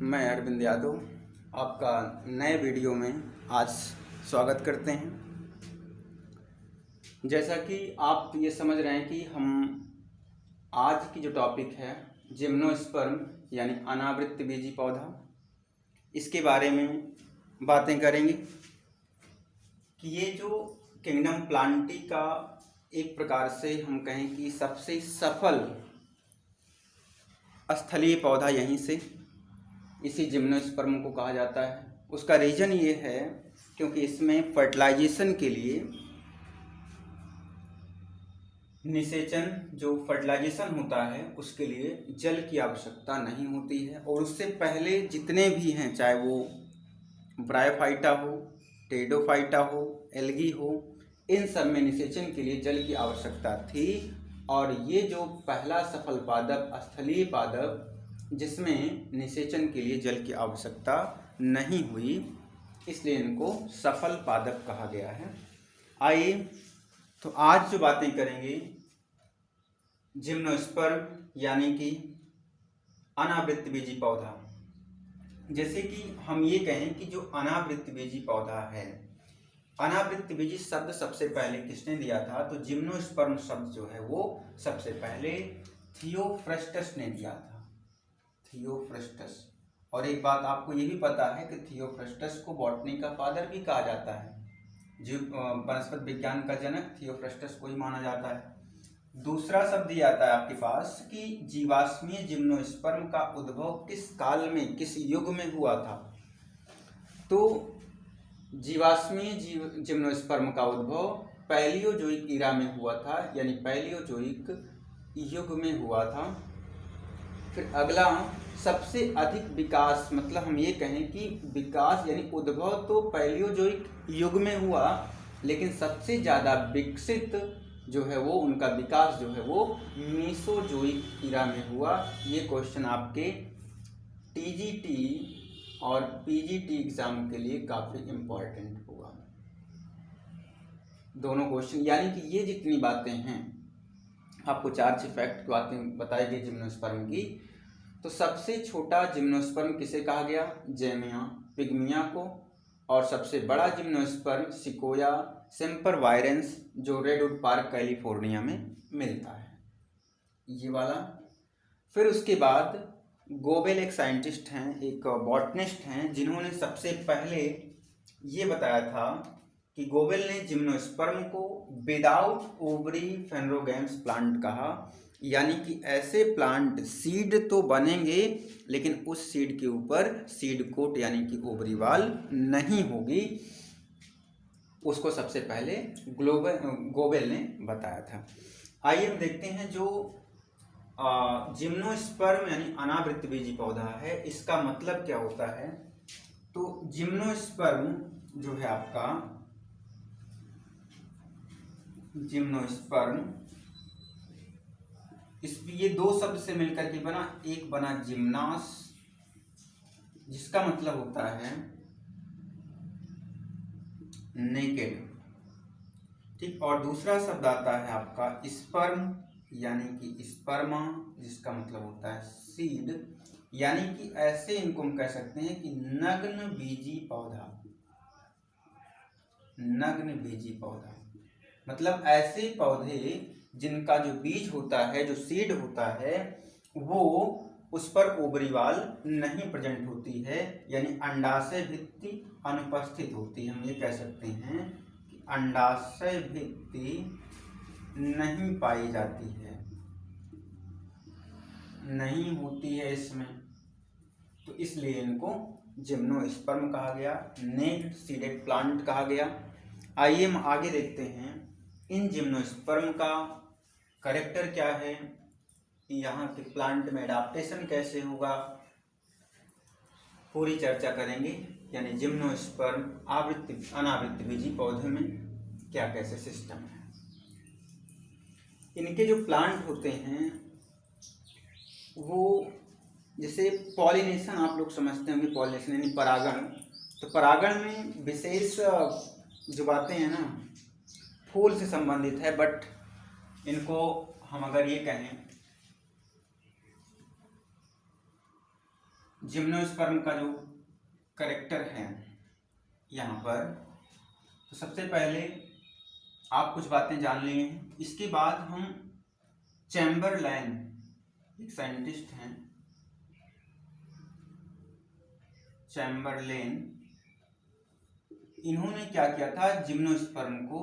मैं अरविंद यादव आपका नए वीडियो में आज स्वागत करते हैं। जैसा कि आप ये समझ रहे हैं कि हम आज की जो टॉपिक है जिम्नोस्पर्म यानी अनावृत्तबीजी पौधा, इसके बारे में बातें करेंगे कि ये जो किंगडम प्लांटी का एक प्रकार से हम कहें कि सबसे सफल स्थलीय पौधा यहीं से इसी जिम्नोस्पर्म को कहा जाता है। उसका रीज़न ये है क्योंकि इसमें फर्टिलाइजेशन के लिए निषेचन जो फर्टिलाइजेशन होता है उसके लिए जल की आवश्यकता नहीं होती है, और उससे पहले जितने भी हैं चाहे वो ब्रायोफाइटा हो, टेडोफाइटा हो, एल्गी हो, इन सब में निषेचन के लिए जल की आवश्यकता थी। और ये जो पहला सफल पादप स्थलीय पादप जिसमें निषेचन के लिए जल की आवश्यकता नहीं हुई, इसलिए इनको सफल पादप कहा गया है। आइए तो आज जो बातें करेंगे जिम्नोस्पर्म यानी कि अनावृत्तबीजी पौधा। जैसे कि हम ये कहें कि जो अनावृत्तबीजी पौधा है, अनावृत्तबीजी शब्द सबसे पहले किसने दिया था? तो जिम्नोस्पर्म शब्द जो है वो सबसे पहले थियोफ्रस्टस ने दिया था, थियोफ्रस्टस। और एक बात आपको ये भी पता है कि थियोफ्रस्टस को बॉटनी का फादर भी कहा जाता है, जो वनस्पति विज्ञान का जनक थियोफ्रस्टस को ही माना जाता है। दूसरा शब्द ये आता है आपके पास कि जीवाश्मीय जिम्नोस्पर्म का उद्भव किस काल में, किस युग में हुआ था? तो जीवाश्मीय जिम्नोस्पर्म का उद्भव पैलियोजोइक ईरा में हुआ था, यानी पैलियोजोइक युग में हुआ था। फिर अगला सबसे अधिक विकास, मतलब हम ये कहें कि विकास यानी उद्भव तो पैलियोजोइक युग में हुआ, लेकिन सबसे ज़्यादा विकसित जो है वो उनका विकास जो है वो मीसोजोइक ईरा में हुआ। ये क्वेश्चन आपके टीजीटी और पीजीटी एग्जाम के लिए काफ़ी इम्पोर्टेंट होगा, दोनों क्वेश्चन। यानी कि ये जितनी बातें हैं आपको 4-6 फैक्ट बातें बताई गई जिम्नोस्पर्म की। तो सबसे छोटा जिम्नोस्पर्म किसे कहा गया? जेमिया पिग्मिया को। और सबसे बड़ा जिम्नोस्पर्म सिकोया सेम्परवायरेंस, जो रेडवुड पार्क कैलिफोर्निया में मिलता है, ये वाला। फिर उसके बाद गोबेल एक साइंटिस्ट हैं, एक बॉटनिस्ट हैं, जिन्होंने सबसे पहले ये बताया था कि गोबेल ने जिम्नोस्पर्म को विदाउट ओवरी फेनरोगैम्स प्लांट कहा, यानी कि ऐसे प्लांट सीड तो बनेंगे लेकिन उस सीड के ऊपर सीड कोट यानी कि ओवरी वाल नहीं होगी। उसको सबसे पहले गोबेल ने बताया था। आइए हम देखते हैं जो जिम्नोस्पर्म यानी अनावृत्तबीजी पौधा है, इसका मतलब क्या होता है। तो जिम्नोस्पर्म जो है आपका, जिम्नोस्पर्म ये दो शब्द से मिलकर के बना, एक बना जिम्नास जिसका मतलब होता है नेकेड, ठीक, और दूसरा शब्द आता है आपका स्पर्म यानी कि स्पर्मा जिसका मतलब होता है सीड, यानी कि ऐसे इनको हम कह सकते हैं कि नग्न बीजी पौधा, नग्न बीजी पौधा मतलब ऐसे पौधे जिनका जो बीज होता है, जो सीड होता है, वो उस पर ओवरीवाल नहीं प्रेजेंट होती है, यानी अंडाशय भित्ति अनुपस्थित होती है। हम ये कह सकते हैं कि अंडाशय भित्ति नहीं पाई जाती है, नहीं होती है इसमें, तो इसलिए इनको जिम्नोस्पर्म कहा गया, नेक्ड सीडेड प्लांट कहा गया। आइए हम आगे देखते हैं इन जिम्नोस्पर्म का कैरेक्टर क्या है, यहाँ के प्लांट में एडाप्टेशन कैसे होगा, पूरी चर्चा करेंगे। यानी जिम्नोस्पर्म अनावृत्तबीजी पौधे में क्या कैसे सिस्टम है। इनके जो प्लांट होते हैं वो जैसे पॉलिनेशन आप लोग समझते होंगे, पॉलिनेशन यानी परागण। तो परागण में विशेष जो बातें हैं ना फूल से संबंधित है, बट इनको हम अगर ये कहें जिम्नोस्पर्म का जो कैरेक्टर है यहाँ पर, तो सबसे पहले आप कुछ बातें जान लिए हैं। इसके बाद हम चैम्बरलैन, एक साइंटिस्ट हैं चैम्बरलेन, इन्होंने क्या किया था, जिम्नोस्पर्म को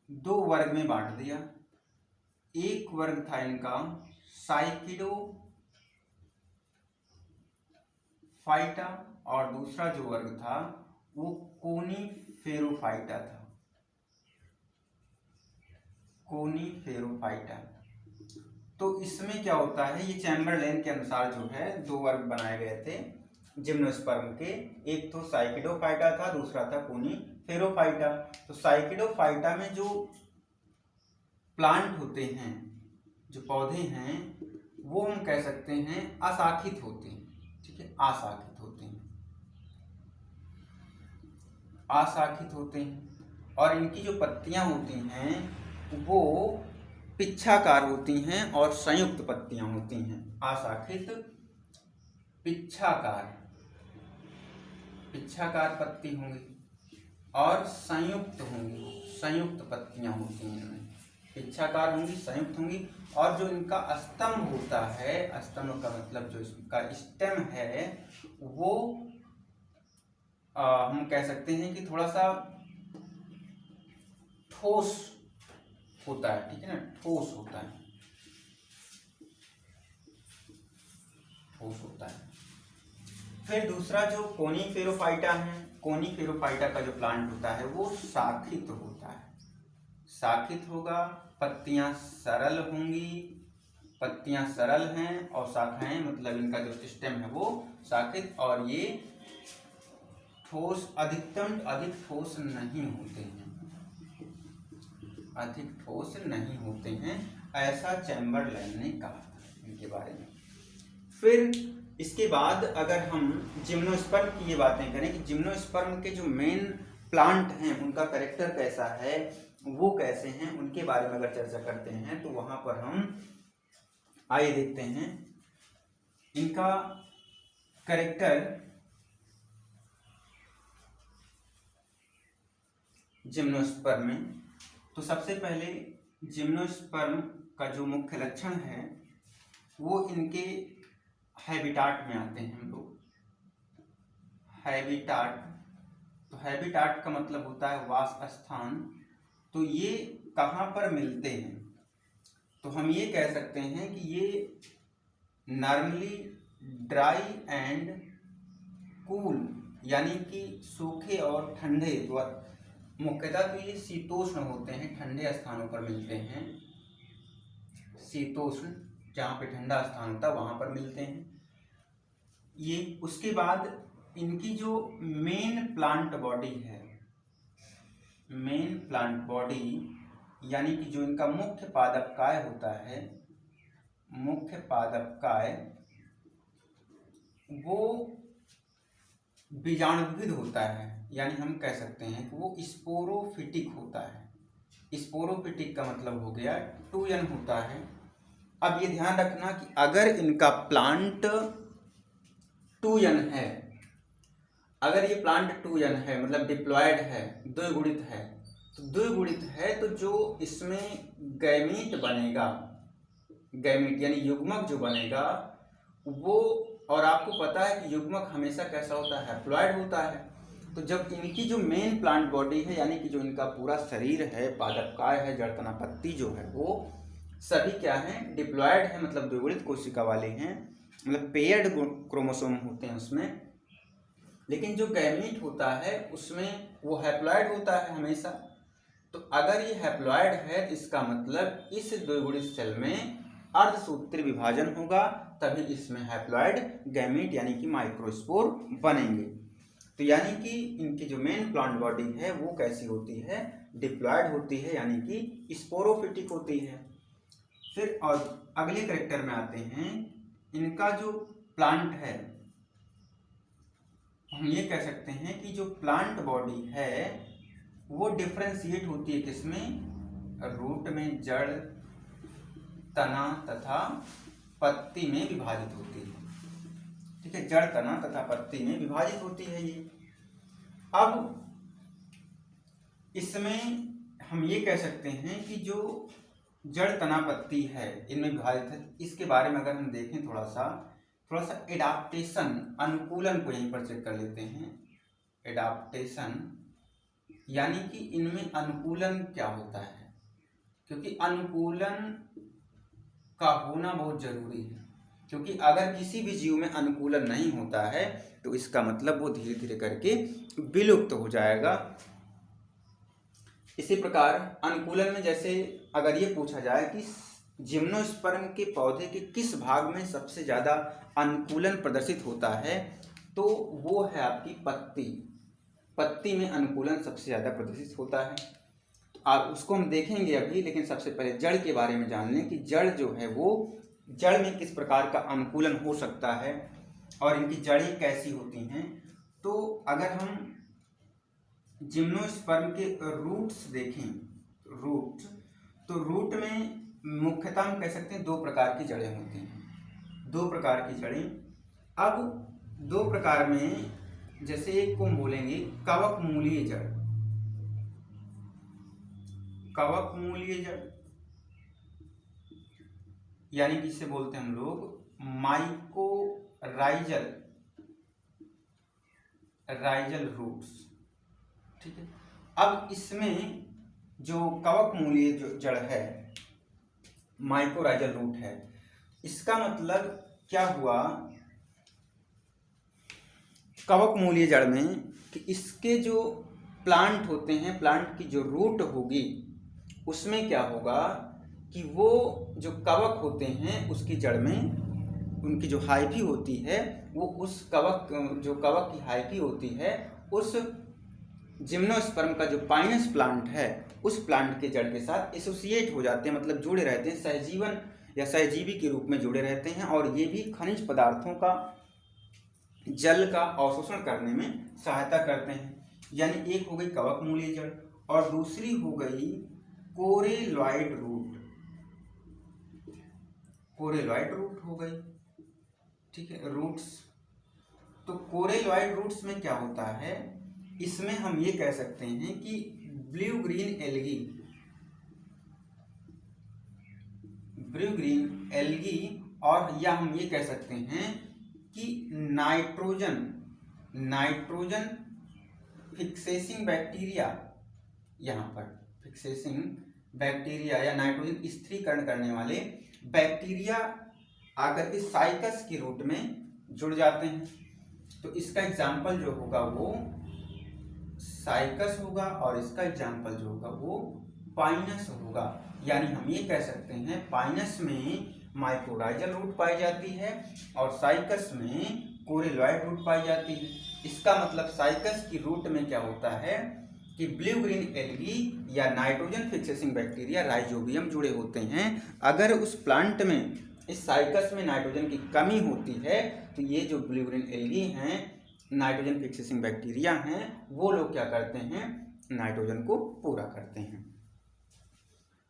दो वर्ग में बांट दिया। एक वर्ग था इनका साइकिडोफाइटा और दूसरा जो वर्ग था वो कोनीफेरोफाइटा था। कोनीफेरोफाइटा। तो इसमें क्या होता है, ये चैम्बरलेन के अनुसार जो है दो वर्ग बनाए गए थे जिम्नोस्पर्म के, एक तो साइकिडोफाइटा था, दूसरा था कोनीफेरोफाइटा। तो साइकिडोफाइटा में जो प्लांट होते हैं, जो पौधे हैं, वो हम कह सकते हैं अशाखित होते हैं। ठीक है, अशाखित होते हैं, अशाखित होते हैं। और इनकी जो पत्तियां होती हैं वो पिच्छाकार होती हैं और संयुक्त पत्तियां होती हैं। अशाखित पिच्छाकार पत्ती होंगी और संयुक्त होंगी, संयुक्त पत्तियां होती हैं इनमें, पिच्छाकार होंगी, संयुक्त होंगी। और जो इनका स्तंभ होता है, स्तंभ का मतलब जो इसका स्टेम है वो हम कह सकते हैं कि थोड़ा सा ठोस होता है। ठीक है ना, ठोस होता है, ठोस होता है। फिर दूसरा जो कोनीफेरोफाइटा है, कोनीफेरोफाइटा का जो प्लांट होता है वो शाखित होता है, शाखित होगा, पत्तियां सरल होंगी, पत्तियां सरल हैं और शाखाएं मतलब इनका जो स्टेम है वो शाखित, और ये ठोस, अधिक ठोस नहीं होते हैं, अधिक ठोस नहीं होते हैं, ऐसा चैम्बरलेन ने कहा इनके बारे में। फिर इसके बाद अगर हम जिम्नोस्पर्म की ये बातें करें कि जिम्नोस्पर्म के जो मेन प्लांट हैं उनका कैरेक्टर कैसा है, वो कैसे हैं, उनके बारे में अगर चर्चा करते हैं तो वहां पर हम आइए देखते हैं इनका कैरेक्टर जिम्नोस्पर्म में। तो सबसे पहले जिम्नोस्पर्म का जो मुख्य लक्षण है वो इनके हैबिटाट में आते हैं हम लोग। हैबिटाट, तो हैबिटाट का मतलब होता है वास स्थान। तो ये कहाँ पर मिलते हैं, तो हम ये कह सकते हैं कि ये नॉर्मली ड्राई एंड कूल, यानी कि सूखे और ठंडे, मुख्यतः तो ये शीतोष्ण होते हैं, ठंडे स्थानों पर मिलते हैं, शीतोष्ण जहाँ पे ठंडा स्थान होता है वहाँ पर मिलते हैं ये। उसके बाद इनकी जो मेन प्लांट बॉडी है, मेन प्लांट बॉडी यानी कि जो इनका मुख्य पादप काय होता है, मुख्य पादप काय वो बीजाणुविद होता है, यानी हम कह सकते हैं कि वो स्पोरोफिटिक होता है। स्पोरोफिटिक का मतलब हो गया 2n होता है। अब ये ध्यान रखना कि अगर इनका प्लांट 2n है, अगर ये प्लांट 2n है मतलब डिप्लॉयड है, द्विगुणित है, तो द्विगुणित है तो जो इसमें गैमीट बनेगा, गैमीट यानी युग्मक जो बनेगा वो, और आपको पता है कि युग्मक हमेशा कैसा होता है, हैप्लॉयड होता है। तो जब इनकी जो मेन प्लांट बॉडी है यानी कि जो इनका पूरा शरीर है, पादपकाय है, जड़तना पत्ती जो है, वो सभी क्या हैं, डिप्लॉयड है, मतलब द्विगुणित कोशिका वाले हैं, मतलब पेयर्ड क्रोमोसोम होते हैं उसमें। लेकिन जो गैमीट होता है उसमें वो हैप्लॉयड होता है हमेशा। तो अगर ये हैप्लॉयड है तो इसका मतलब इस द्विगुणित सेल में अर्धसूत्री विभाजन होगा, तभी इसमें हैप्लॉयड गैमीट यानी कि माइक्रोस्पोर बनेंगे। तो यानी कि इनकी जो मेन प्लांट बॉडी है वो कैसी होती है, डिप्लॉयड होती है, यानी कि स्पोरोफिटिक होती है। फिर और अगले कैरेक्टर में आते हैं, इनका जो प्लांट है, हम ये कह सकते हैं कि जो प्लांट बॉडी है वो डिफरेंशिएट होती है किसमें, रूट में, जड़, तना तथा पत्ती में विभाजित होती है। ठीक है, जड़, तना तथा पत्ती में विभाजित होती है ये। अब इसमें हम ये कह सकते हैं कि जो जड़, तना, पत्ती है इनमें विभाजित है। इसके बारे में अगर हम देखें थोड़ा सा एडाप्टेशन, अनुकूलन को यहीं पर चेक कर लेते हैं। एडाप्टेशन यानी कि इनमें अनुकूलन क्या होता है, क्योंकि अनुकूलन का होना बहुत जरूरी है, क्योंकि अगर किसी भी जीव में अनुकूलन नहीं होता है तो इसका मतलब वो धीरे धीरे करके विलुप्त हो जाएगा। इसी प्रकार अनुकूलन में जैसे अगर ये पूछा जाए कि जिम्नोस्पर्म के पौधे के किस भाग में सबसे ज़्यादा अनुकूलन प्रदर्शित होता है, तो वो है आपकी पत्ती। पत्ती में अनुकूलन सबसे ज़्यादा प्रदर्शित होता है। आप उसको हम देखेंगे अभी, लेकिन सबसे पहले जड़ के बारे में जान लें कि जड़ जो है वो जड़ में किस प्रकार का अनुकूलन हो सकता है और इनकी जड़ें कैसी होती हैं। तो अगर हम जिम्नोस्पर्म के रूट्स देखें, तो रूट में मुख्यतः हम कह सकते हैं दो प्रकार की जड़ें होती हैं, दो प्रकार की जड़ें। अब दो प्रकार में जैसे एक को हम बोलेंगे कवक मूलीय जड़, कवक मूलीय जड़ यानी कि इसे बोलते हैं हम लोग माइकोराइजल रूट्स। ठीक है, अब इसमें जो कवक मूलीय जो जड़ है, माइकोराइजल रूट है, इसका मतलब क्या हुआ कवक मूलीय जड़ में कि इसके जो प्लांट होते हैं, प्लांट की जो रूट होगी उसमें क्या होगा कि वो जो कवक होते हैं उसकी जड़ में उनकी जो हाइफी होती है वो उस कवक, जो कवक की हाइफी होती है उस जिम्नोस्पर्म का जो पाइनस प्लांट है उस प्लांट के जड़ के साथ एसोसिएट हो जाते हैं, मतलब जुड़े रहते हैं, सहजीवन या सहजीवी के रूप में जुड़े रहते हैं। और ये भी खनिज पदार्थों का, जल का अवशोषण करने में सहायता करते हैं। यानी एक हो गई कवक मूलीय जड़ और दूसरी हो गई कोरेलॉइड रूट, कोरेलॉइड रूट हो गई। ठीक है, रूट्स। तो कोरेलॉइड रूट्स में क्या होता है, इसमें हम ये कह सकते हैं कि ब्लू ग्रीन एल्गी और या हम ये कह सकते हैं कि नाइट्रोजन फिक्सेसिंग बैक्टीरिया, यहाँ पर फिक्सेसिंग बैक्टीरिया या नाइट्रोजन स्थिरीकरण करने वाले बैक्टीरिया आकर के साइकस की रूट में जुड़ जाते हैं। तो इसका एग्जाम्पल जो होगा वो साइकस होगा और इसका एग्जाम्पल जो होगा वो पाइनस होगा। यानी हम ये कह सकते हैं पाइनस में माइकोराइजल रूट पाई जाती है और साइकस में कोरेलॉइड रूट पाई जाती है। इसका मतलब साइकस की रूट में क्या होता है कि ब्लू ग्रीन एल्गी या नाइट्रोजन फिक्सेसिंग बैक्टीरिया राइजोबियम जुड़े होते हैं। अगर उस प्लांट में, इस साइकस में नाइट्रोजन की कमी होती है तो ये जो ब्लू ग्रीन एल्गी हैं, नाइट्रोजन फिक्सेसिंग बैक्टीरिया हैं, वो लोग क्या करते हैं, नाइट्रोजन को पूरा करते हैं।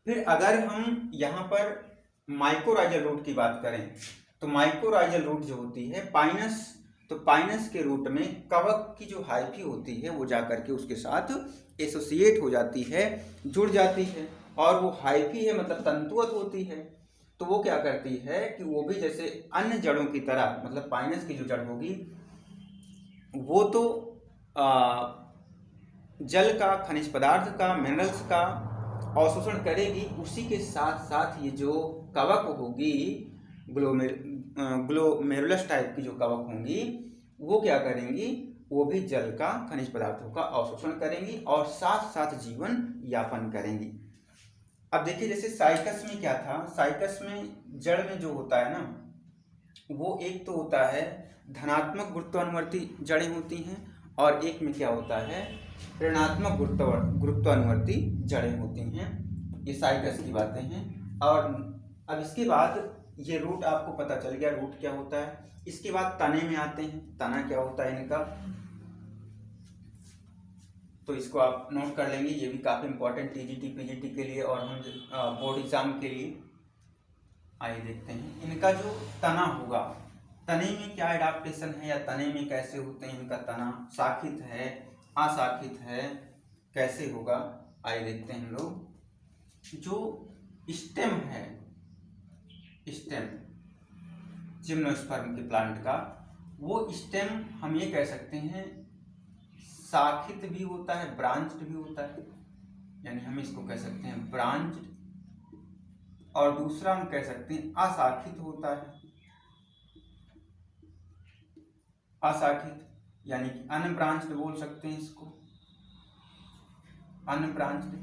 फिर अगर हम यहाँ पर माइकोराइजल रूट की बात करें तो माइकोराइजल रूट जो होती है पाइनस, तो पाइनस के रूट में कवक की जो हाइफी होती है वो जाकर के उसके साथ एसोसिएट हो जाती है, जुड़ जाती है। और वो हाइफी है मतलब तंतुअत होती है, तो वो क्या करती है कि वो भी जैसे अन्य जड़ों की तरह, मतलब पाइनस की जो जड़ होगी वो तो जल का, खनिज पदार्थ का, मिनरल्स का अवशोषण करेगी, उसी के साथ साथ ये जो कवक होगी, ग्लोमेरुलस टाइप की जो कवक होंगी, वो क्या करेंगी, वो भी जल का, खनिज पदार्थों का अवशोषण करेंगी और साथ साथ जीवन यापन करेंगी। अब देखिए जैसे साइकस में क्या था, साइकस में जड़ में जो होता है ना, वो एक तो होता है धनात्मक गुरुत्वानुवर्ती जड़ें होती हैं और एक में क्या होता है ऋणात्मक गुरुत्वानुवर्ती जड़ें होती हैं। ये साइकस की बातें हैं। और अब इसके बाद ये रूट आपको पता चल गया रूट क्या होता है। इसके बाद तने में आते हैं, तना क्या होता है इनका, तो इसको आप नोट कर लेंगे, ये भी काफ़ी इंपॉर्टेंट टीजीटी पीजीटी के लिए और हम बोर्ड एग्जाम के लिए। आइए देखते हैं इनका जो तना होगा, तने में क्या एडाप्टेशन है या तने में कैसे होते हैं इनका तना, शाखित है, अशाखित है, कैसे होगा, आइए देखते हैं हम लोग। जो स्टेम है, स्टेम जिम्नोस्पर्म के प्लांट का, वो स्टेम हम ये कह सकते हैं शाखित भी होता है, ब्रांच्ड भी होता है, यानी हम इसको कह सकते हैं ब्रांच्ड, और दूसरा हम कह सकते हैं अशाखित होता है, अशाखित यानी कि अनब्रांच्ड बोल सकते हैं इसको, अनब्रांच्ड।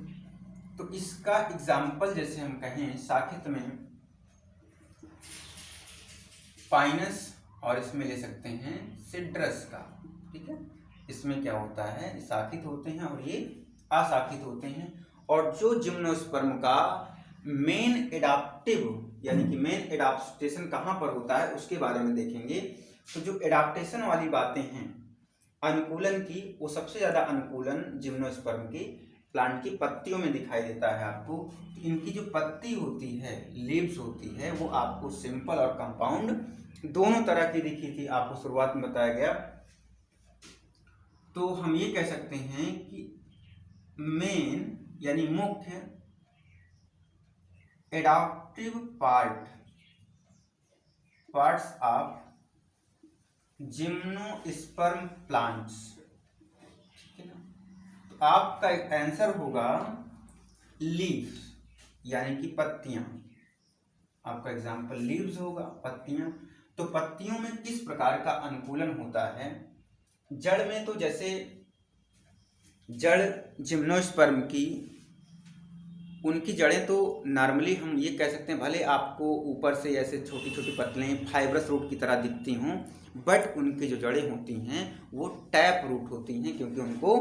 तो इसका एग्जाम्पल जैसे हम कहें शाखित में पाइनस, और इसमें ले सकते हैं सिट्रस का, ठीक है। इसमें क्या होता है, शाखित होते हैं और ये अशाखित होते हैं। और जो जिम्नोस्पर्म का मेन एडाप्टिव यानी कि मेन एडाप्टेशन कहाँ पर होता है उसके बारे में देखेंगे। तो जो एडाप्टेशन वाली बातें हैं अनुकूलन की, वो सबसे ज़्यादा अनुकूलन जिम्नोस्पर्म की प्लांट की पत्तियों में दिखाई देता है आपको। तो इनकी जो पत्ती होती है, लीव्स होती है, वो आपको सिंपल और कंपाउंड दोनों तरह की दिखी थी, आपको शुरुआत में बताया गया। तो हम ये कह सकते हैं कि मेन यानी मुख्य adaptive parts of gymnosperm plants, ठीक है ना। तो आपका आंसर होगा लीव्स यानी कि पत्तियां, आपका एग्जाम्पल लीव्स होगा, पत्तियां। तो पत्तियों में किस प्रकार का अनुकूलन होता है, जड़ में तो जैसे जड़ जिम्नोस्पर्म की, उनकी जड़ें तो नॉर्मली हम ये कह सकते हैं भले आपको ऊपर से ऐसे छोटी छोटी पतलें फाइब्रस रूट की तरह दिखती हों, बट उनकी जो जड़ें होती हैं वो टैप रूट होती हैं, क्योंकि उनको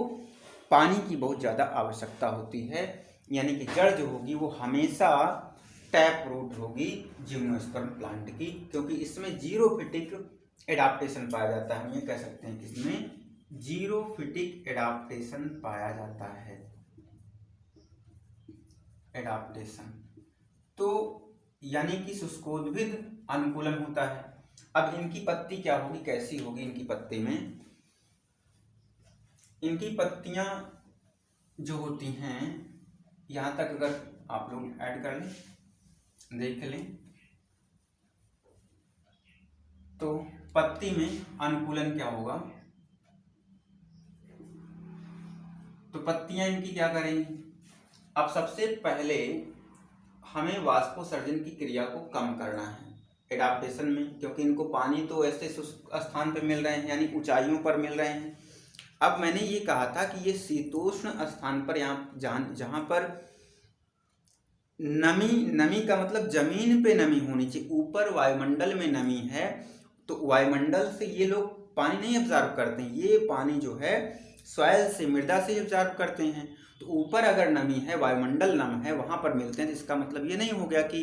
पानी की बहुत ज़्यादा आवश्यकता होती है। यानी कि जड़ जो होगी वो हमेशा टैप रूट होगी जिम्नोस्पर्म प्लांट की, क्योंकि इसमें जीरोफिटिक एडाप्टेशन पाया जाता है। हम ये कह सकते हैं कि इसमें जीरोफिटिक एडाप्टेशन पाया जाता है, एडाप्टेशन। तो यानी कि शुष्कोद्भिद अनुकूलन होता है। अब इनकी पत्ती क्या होगी, कैसी होगी इनकी पत्ती में, इनकी पत्तियां जो होती हैं, यहाँ तक अगर आप लोग ऐड कर लें, देख लें, तो पत्ती में अनुकूलन क्या होगा, तो पत्तियां इनकी क्या करेंगी। अब सबसे पहले हमें वाष्पोत्सर्जन की क्रिया को कम करना है एडाप्टेशन में, क्योंकि इनको पानी तो ऐसे स्थान पर मिल रहे हैं यानी ऊंचाइयों पर मिल रहे हैं। अब मैंने ये कहा था कि ये शीतोष्ण स्थान पर, यहाँ जहाँ पर नमी का मतलब जमीन पे नमी होनी चाहिए, ऊपर वायुमंडल में नमी है तो वायुमंडल से ये लोग पानी नहीं ऑब्जर्व करते हैं, ये पानी जो है सॉइल से, मृदा से ऑब्जर्व करते हैं। तो ऊपर अगर नमी है, वायुमंडल नम है, वहाँ पर मिलते हैं, तो इसका मतलब ये नहीं हो गया कि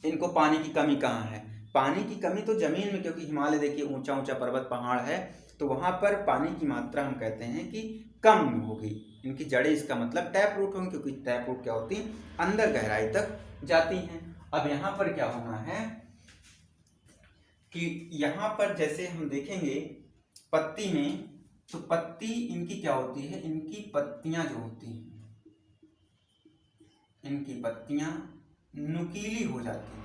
इनको पानी की कमी कहाँ है। पानी की कमी तो जमीन में, क्योंकि हिमालय देखिए ऊंचा ऊंचा पर्वत पहाड़ है, तो वहाँ पर पानी की मात्रा हम कहते हैं कि कम होगी। इनकी जड़ें इसका मतलब टैप रूट होंगी, क्योंकि टैप रूट क्या होती हैं, अंदर गहराई तक जाती हैं। अब यहाँ पर क्या होना है कि यहाँ पर जैसे हम देखेंगे पत्ती में, तो पत्ती इनकी क्या होती है, इनकी पत्तियां जो होती हैं, इनकी पत्तियां नुकीली हो जाती हैं,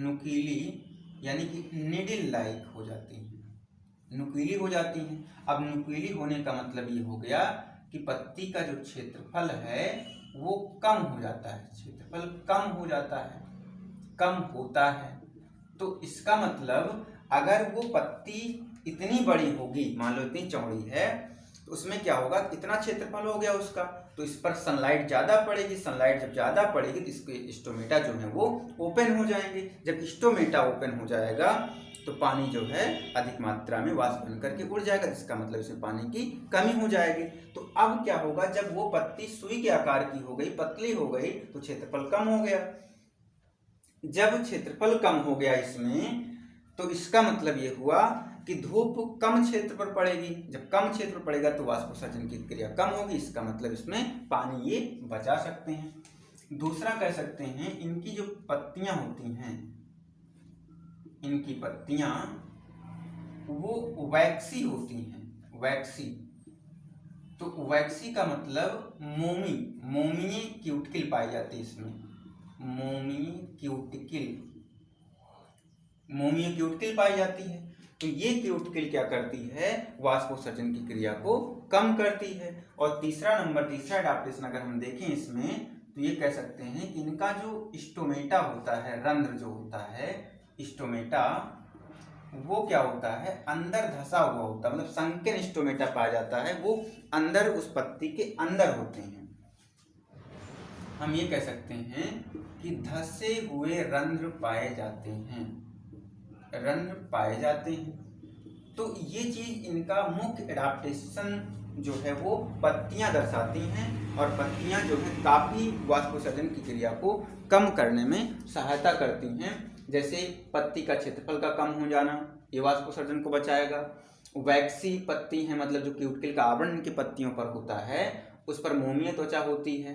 नुकीली यानी कि निडिल लाइक हो जाती हैं, नुकीली हो जाती हैं। अब नुकीली होने का मतलब ये हो गया कि पत्ती का जो क्षेत्रफल है वो कम हो जाता है, क्षेत्रफल कम हो जाता है, कम होता है। तो इसका मतलब अगर वो पत्ती इतनी बड़ी होगी, मान लो इतनी चौड़ी है, तो उसमें क्या होगा, इतना क्षेत्रफल हो गया उसका, तो इस पर सनलाइट ज़्यादा पड़ेगी। सनलाइट जब ज़्यादा पड़ेगी तो इसके स्टोमेटा जो है वो ओपन हो जाएंगे। जब स्टोमेटा ओपन हो जाएगा तो पानी जो है अधिक मात्रा में वाष्प बन करके उड़ जाएगा, जिसका मतलब इसमें पानी की कमी हो जाएगी। तो अब क्या होगा, जब वो पत्ती सुई के आकार की हो गई, पतली हो गई, तो क्षेत्रफल कम हो गया। जब क्षेत्रफल कम हो गया इसमें, तो इसका मतलब ये हुआ कि धूप कम क्षेत्र पर पड़ेगी। जब कम क्षेत्र पर पड़ेगा तो वाष्पोत्सर्जन की क्रिया कम होगी, इसका मतलब इसमें पानी ये बचा सकते हैं। दूसरा कह सकते हैं इनकी जो पत्तियां होती हैं, इनकी पत्तियां वो वैक्सी होती हैं, वैक्सी। तो वैक्सी का मतलब मोमीय क्यूटिकल पाई जाती है इसमें, मोमीय क्यूटिकल पाई जाती है। तो ये क्यूटिकल क्या करती है, वाष्पोत्सर्जन की क्रिया को कम करती है। और तीसरा एडाप्टेशन अगर हम देखें इसमें, तो ये कह सकते हैं कि इनका जो स्टोमेटा होता है, रंध्र जो होता है स्टोमेटा, वो क्या होता है, अंदर धसा हुआ होता है, मतलब संकीर्ण स्टोमेटा पाया जाता है, वो अंदर उस पत्ती के अंदर होते हैं। हम ये कह सकते हैं कि धसे हुए रंध्र पाए जाते हैं, तो ये चीज इनका मुख्य एडाप्टेशन जो है वो पत्तियां दर्शाती हैं, और पत्तियां जो है काफी वाष्पोत्सर्जन की क्रिया को कम करने में सहायता करती हैं। जैसे पत्ती का क्षेत्रफल का कम हो जाना, ये वाष्पोत्सर्जन को बचाएगा। वैक्सी पत्ती है, मतलब जो क्यूटिकल का आवरण इनकी पत्तियों पर होता है, उस पर मोमीय त्वचा होती है,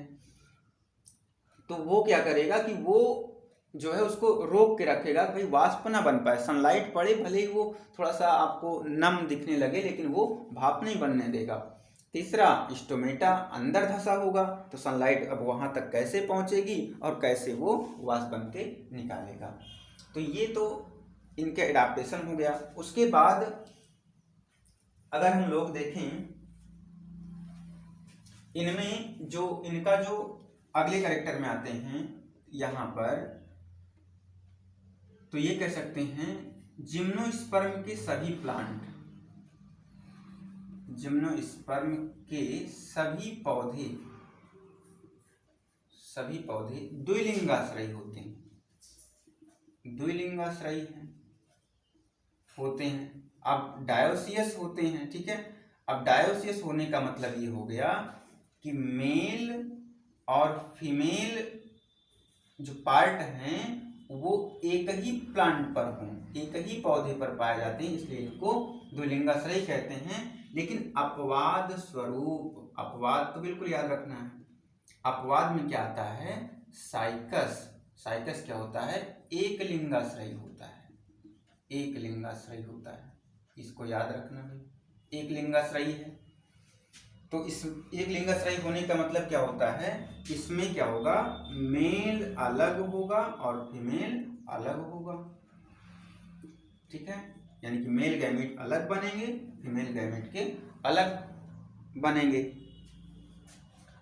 तो वो क्या करेगा कि वो जो है उसको रोक के रखेगा, भाई वाष्प ना बन पाए, सनलाइट पड़े भले ही वो थोड़ा सा आपको नम दिखने लगे, लेकिन वो भाप नहीं बनने देगा। तीसरा, स्टोमेटा अंदर धसा होगा, तो सनलाइट अब वहां तक कैसे पहुंचेगी और कैसे वो वाष्प बन के निकालेगा। तो ये तो इनके एडाप्टेशन हो गया। उसके बाद अगर हम लोग देखें इनमें जो इनका जो अगले कैरेक्टर में आते हैं यहाँ पर, तो ये कह सकते हैं जिम्नोस्पर्म के सभी प्लांट, जिम्नोस्पर्म के सभी पौधे द्विलिंगाश्रयी होते हैं, द्विलिंगाश्रयी होते हैं। अब डायोसियस होते हैं, ठीक है। अब डायोसियस होने का मतलब ये हो गया कि मेल और फीमेल जो पार्ट हैं वो एक ही प्लांट पर हों, एक ही पौधे पर पाए जाते हैं, इसलिए इनको द्विलिंगाश्रयी कहते हैं। लेकिन अपवाद स्वरूप, अपवाद तो बिल्कुल याद रखना है, अपवाद में क्या आता है, साइकस क्या होता है, एक लिंगाश्रयी होता है, एक लिंगाश्रयी होता है, इसको याद रखना है, एक लिंगाश्रयी है। तो इस एक लिंगाश्रयी होने का मतलब क्या होता है, इसमें क्या होगा, मेल अलग होगा और फीमेल अलग होगा, ठीक है। यानी कि मेल गैमेट अलग बनेंगे, फीमेल गैमेट के अलग बनेंगे।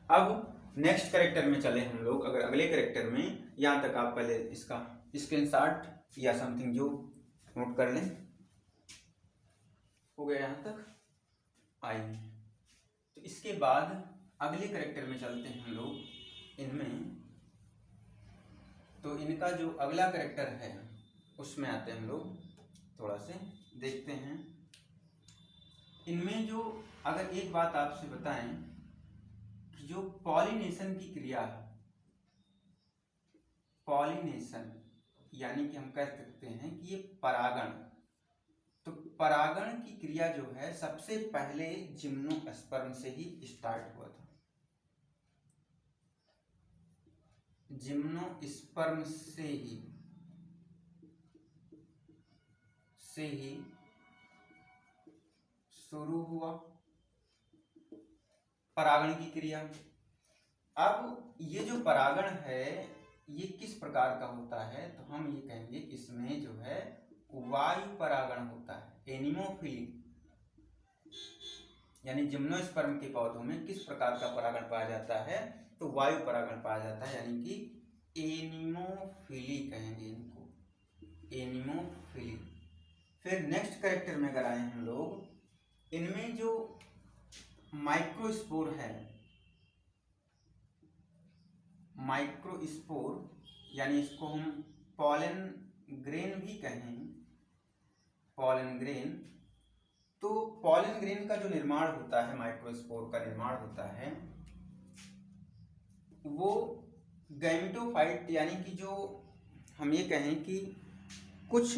अब नेक्स्ट कैरेक्टर में चले हम लोग। अगर अगले कैरेक्टर में, यहाँ तक आप पहले इसका स्क्रीनशॉट या समथिंग जो नोट कर लें, हो गया यहाँ तक आइए। तो इसके बाद अगले कैरेक्टर में चलते हैं हम लोग इनमें। तो इनका जो अगला कैरेक्टर है उसमें आते हैं हम लोग, थोड़ा से देखते हैं इनमें जो, अगर एक बात आपसे बताएं कि जो पॉलिनेशन की क्रिया है, पॉलिनेशन यानी कि हम कह सकते हैं कि ये परागण, तो परागण की क्रिया जो है सबसे पहले जिम्नोस्पर्म से ही स्टार्ट हुआ था, जिम्नोस्पर्म से ही शुरू हुआ परागण की क्रिया। अब ये जो परागण है ये किस प्रकार का होता है, तो हम ये कहेंगे कि इसमें जो है वायु परागण होता है, एनिमोफिली। यानी जिम्नोस्पर्म के पौधों में किस प्रकार का परागण पाया जाता है, तो वायु परागण पाया जाता है, यानी कि एनिमोफिली कहेंगे इनको, एनिमोफिली। फिर नेक्स्ट कैरेक्टर में अगर आए हम लोग, इनमें जो माइक्रोस्पोर है, माइक्रोस्पोर यानी इसको हम पॉलन ग्रेन भी कहें, पॉलन ग्रेन। तो पॉलन ग्रेन का जो निर्माण होता है, माइक्रोस्पोर का निर्माण होता है, वो गैमेटोफाइट यानी कि जो हम ये कहें कि कुछ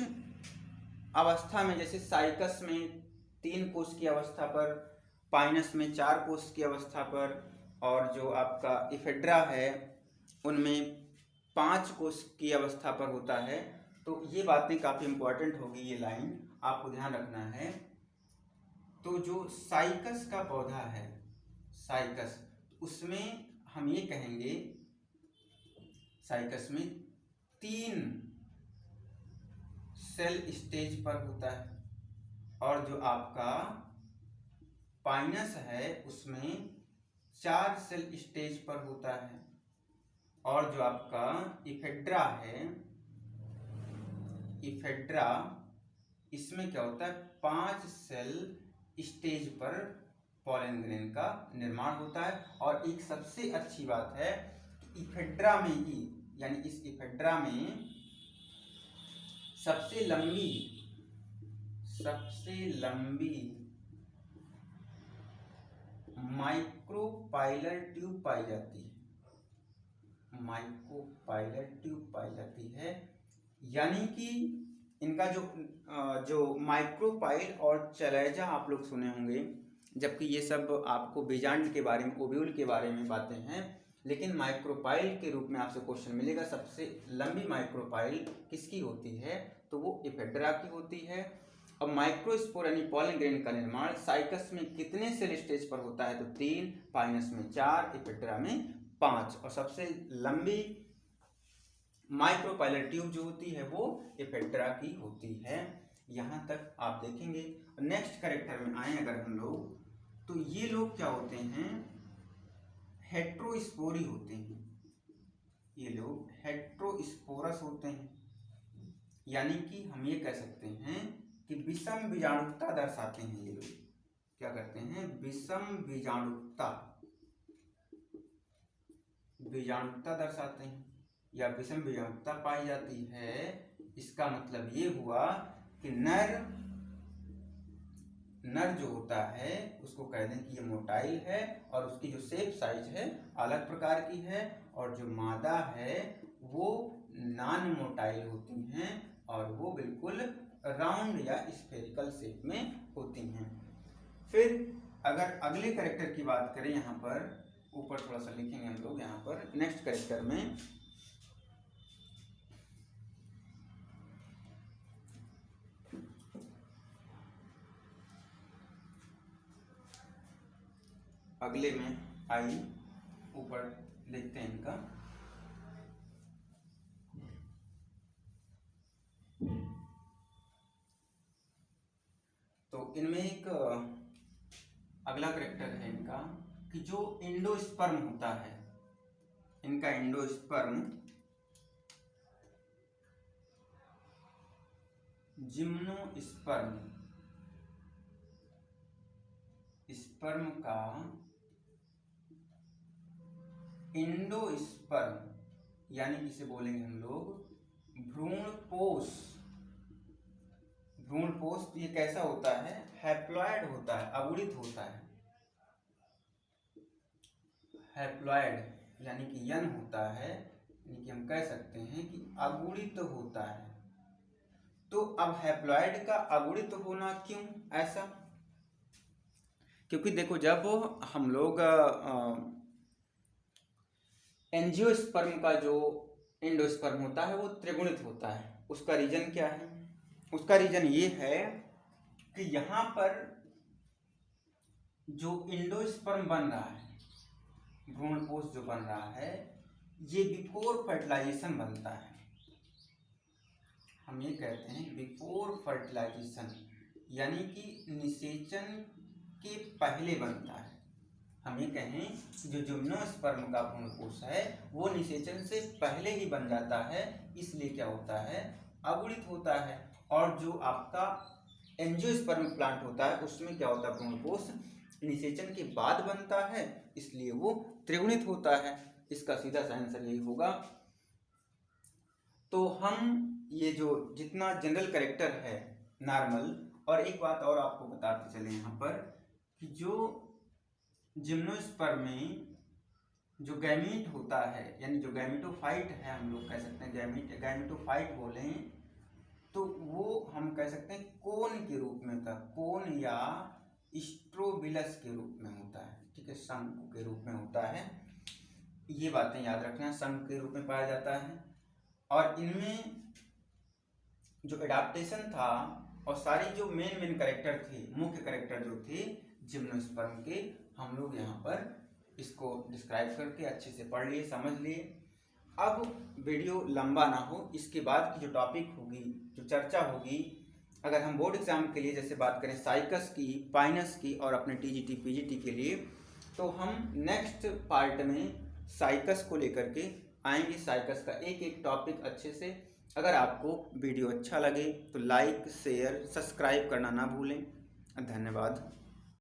अवस्था में, जैसे साइकस में 3 कोष की अवस्था पर, पाइनस में 4 कोष की अवस्था पर, और जो आपका इफेड्रा है उनमें 5 कोष की अवस्था पर होता है। तो ये बातें काफ़ी इम्पोर्टेंट होगी, ये लाइन आपको ध्यान रखना है। तो जो साइकस का पौधा है, साइकस, उसमें हम ये कहेंगे साइकस में 3 सेल स्टेज पर होता है, और जो आपका पाइनस है उसमें 4 सेल स्टेज पर होता है, और जो आपका इफेड्रा है, इफेड्रा, इसमें क्या होता है 5 सेल स्टेज पर पॉलन ग्रेन का निर्माण होता है। और एक सबसे अच्छी बात है कि इफेड्रा में ही, यानी इस इफेड्रा में सबसे लंबी माइक्रोपाइलर ट्यूब पाई जाती है, माइक्रोपाइलर ट्यूब पाई जाती है। यानी कि इनका जो माइक्रोपाइल और चैलेजा आप लोग सुने होंगे, जबकि ये सब आपको बीजांड के बारे में, ओव्यूल के बारे में बातें हैं, लेकिन माइक्रोपाइल के रूप में आपसे क्वेश्चन मिलेगा। सबसे लंबी माइक्रोपाइल किसकी होती है, तो वो इफेड्रा की होती है। अब माइक्रोस्पोर यानी पॉलन ग्रेन का निर्माण साइकस में कितने सेल स्टेज पर होता है, तो 3, पाइनस में 4, इफेड्रा में 5, और सबसे लंबी माइक्रोपाइलर ट्यूब जो होती है वो इफेड्रा की होती है। यहाँ तक आप देखेंगे। नेक्स्ट कैरेक्टर में आए अगर हम लोग, तो ये लोग क्या होते हैं, हेट्रोस्पोरी होते हैं, ये लोग हेट्रोस्पोरस होते हैं। यानी कि हम ये कह सकते हैं कि विषम बीजाणुता दर्शाते हैं। ये लोग क्या करते हैं, विषम बीजाणुता दर्शाते हैं, या विषम बीजाणुता पाई जाती है। इसका मतलब ये हुआ कि नर जो होता है उसको कह दें कि ये मोटाइल है, और उसकी जो शेप साइज है अलग प्रकार की है, और जो मादा है वो नॉन मोटाइल होती हैं, और वो बिल्कुल राउंड या स्फेरिकल शेप में होती हैं। फिर अगर अगले कैरेक्टर की बात करें, यहाँ पर ऊपर थोड़ा सा लिखेंगे हम लोग, यहाँ पर नेक्स्ट कैरेक्टर में अगले में आई, ऊपर लिखते हैं इनका। तो इनमें एक अगला कैरेक्टर है इनका कि जो एंडोस्पर्म होता है, इनका एंडोस्पर्म जिम्नोस्पर्म, स्पर्म का एंडोस्पर्म, यानी इसे बोलेंगे हम लोग भ्रूणपोष। भ्रूणपोष ये कैसा होता है, हैप्लॉयड होता है, अगुणित होता है। हैप्लॉयड यानी कि यन होता है, यानी कि हम कह सकते हैं कि अगुणित होता है। तो अब हैप्लॉयड का अगुणित होना क्यों ऐसा, क्योंकि देखो जब हम लोग एंजियोस्पर्म का जो एंडोस्पर्म होता है वो त्रिगुणित होता है। उसका रीजन क्या है, उसका रीजन ये है कि यहाँ पर जो एंडोस्पर्म बन रहा है, भ्रूणपोष जो बन रहा है, ये बिफोर फर्टिलाइजेशन बनता है। हम ये कहते हैं बिफोर फर्टिलाइजेशन, यानी कि निषेचन के पहले बनता है। हम ये कहें जो जिम्नोस्पर्म का भ्रूणपोष है वो निषेचन से पहले ही बन जाता है, इसलिए क्या होता है, अगुणित होता है। और जो आपका एंजियोस्पर्म प्लांट होता है उसमें क्या होता है, भ्रूणपोष निषेचन के बाद बनता है, इसलिए वो त्रिगुणित होता है। इसका सीधा सा आंसर यही होगा। तो हम ये जो जितना जनरल कैरेक्टर है नॉर्मल, और एक बात और आपको बताते चले यहाँ पर कि जो जिम्नोस्पर्म में जो गैमीट होता है, यानी जो गैमेटोफाइट है, हम लोग कह सकते हैं गैमेटोफाइट बोलें तो वो हम कह सकते हैं कोन के रूप में होता है, कोन या स्ट्रोबिलस के रूप में होता है, ठीक है, शंकु के रूप में होता है। ये बातें याद रखना, शंकु के रूप में पाया जाता है। और इनमें जो एडाप्टेशन था और सारी जो मेन कैरेक्टर थे, मुख्य कैरेक्टर जो थे जिम्नोस्पर्म के, हम लोग यहाँ पर इसको डिस्क्राइब करके अच्छे से पढ़ लिए, समझ लिए। अब वीडियो लंबा ना हो, इसके बाद की जो टॉपिक होगी, जो चर्चा होगी, अगर हम बोर्ड एग्जाम के लिए जैसे बात करें साइकस की, पाइनस की और अपने टीजीटी पीजीटी के लिए, तो हम नेक्स्ट पार्ट में साइकस को लेकर के आएंगे, साइकस का एक एक टॉपिक अच्छे से। अगर आपको वीडियो अच्छा लगे तो लाइक, शेयर, सब्सक्राइब करना ना भूलें। धन्यवाद।